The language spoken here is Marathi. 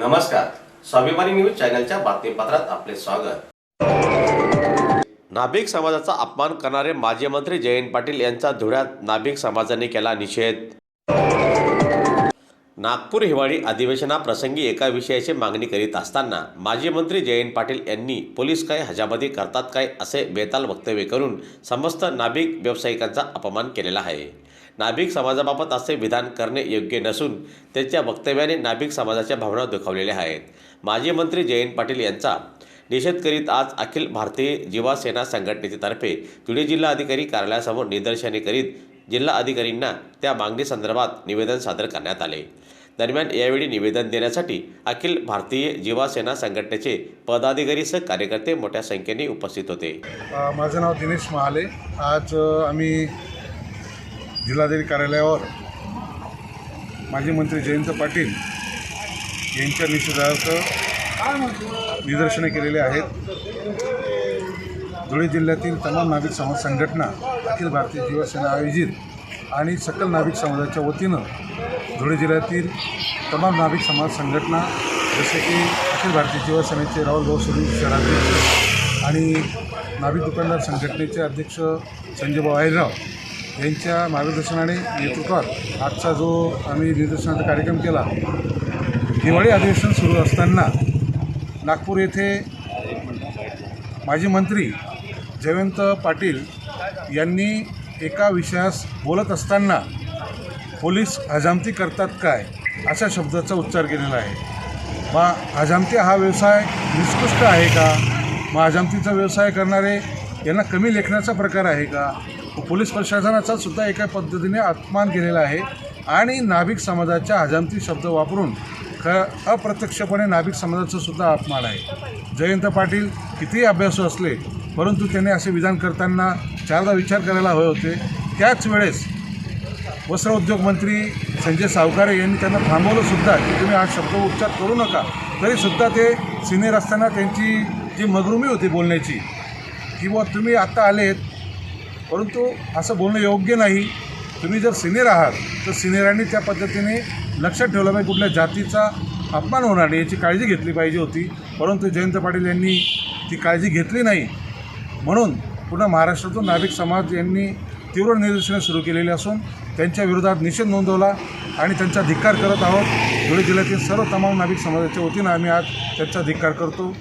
नमस्कार, स्वाभिमानी न्यूज चॅनलच्या बातमीपत्रात आपले स्वागत। नाभिक समाजाचा अपमान करणारे माजी मंत्री जयंत पाटील यांचा धुळ्यात नाभिक समाजाने केला निषेध। नागपूर हिवाळी अधिवेशनाप्रसंगी एका विषयाची मागणी करीत असताना माजी मंत्री जयंत पाटील यांनी पोलीस काय हजामती करतात काय असे बेताल वक्तव्य करून समस्त नाभिक व्यावसायिकांचा अपमान केलेला आहे। नाभिक समाजाबाबत असे विधान करणे योग्य नसून त्यांच्या वक्तव्याने नाभिक समाजाच्या भावना दुखावलेल्या आहेत। माजी मंत्री जयंत पाटील यांचा निषेध करीत आज अखिल भारतीय युवा सेना संघटनेतर्फे धुळे जिल्हाधिकारी कार्यालयासमोर निदर्शने करीत जिल्हाधिकाऱ्यांना त्या मागणीसंदर्भात निवेदन सादर करण्यात आले। दरम्यान यावेळी निवेदन देण्यासाठी अखिल भारतीय युवा सेना संघटनेचे पदाधिकारीसह कार्यकर्ते मोठ्या संख्येने उपस्थित होते। माझं नाव दिनेश महाले। आज आम्ही जिल्हाधिकारी कार्यालयावर माजी मंत्री जयंत पाटील यांच्या निषेधार्थ निदर्शने केलेले आहेत। धुळे जिल्ह्यातील तमाम नाभिक समाज संघटना अखिल भारतीय युवा सेना आयोजित आणि सकल नाभिक समाजाच्या वतीनं धुळे जिल्ह्यातील तमाम नाभिक समाज संघटना जसे की अखिल भारतीय युवा सेनेचे राहुल सोडी शहराध्यक्ष आणि नाभिक दुकानदार संघटनेचे अध्यक्ष संजय भाऊ आहिरराव यांच्या मार्गदर्शनाने नेतृत्वात आजचा जो आम्ही निदर्शनाचा कार्यक्रम केला। हिवाळी अधिवेशन सुरू असताना नागपूर येथे माजी मंत्री जयंत पाटील यांनी एका विषयास बोलत असताना पोलीस हजामती करतात काय अशा शब्दाचा उच्चार केलेला आहे। मग हजामती हा व्यवसाय निष्कृष्ट आहे का? मग हजामतीचा व्यवसाय करणारे यांना कमी लेखण्याचा प्रकार आहे का? पोलीस प्रशासनाचा सुद्धा एका पद्धतीने अपमान केलेला आहे आणि नाभिक समाजाच्या हजामती शब्द वापरून अप्रत्यक्षपणे नाभिक समाजाचा सुद्धा अपमान आहे। जयंत पाटील कितीही अभ्यासू असले परंतु त्यांनी असे विधान करताना चारदा विचार करायला हवे होते। त्याच वेळेस वस्त्र उद्योग मंत्री संजय सावकारे यांनी त्यांना थांबवलं सुद्धा की तुम्ही हा शब्द उच्चार करू नका। तरीसुद्धा ते सिनियर असताना त्यांची जी मगरुमी होती बोलण्याची की बुवा तुम्ही आत्ता आलेत परंतु असं बोलणं योग्य नाही। तुम्ही जर सिनियर आहात तर सिनियरांनी त्या पद्धतीने लक्षात ठेवलं पाहिजे, कुठल्या जातीचा अपमान होणार नाही याची काळजी घेतली पाहिजे होती। परंतु जयंत पाटील यांनी ती काळजी घेतली नाही म्हणून पुन्हा महाराष्ट्रातून नाभिक समाज यांनी तीव्र निदर्शने सुरू केलेली असून त्यांच्या विरोधात निषेध नोंदवला आणि त्यांचा धिक्कार करत आहोत। धुळे जिल्ह्यातील सर्व तमाम नाभिक समाजाच्या वतीनं आम्ही आज त्यांचा धिक्कार करतो।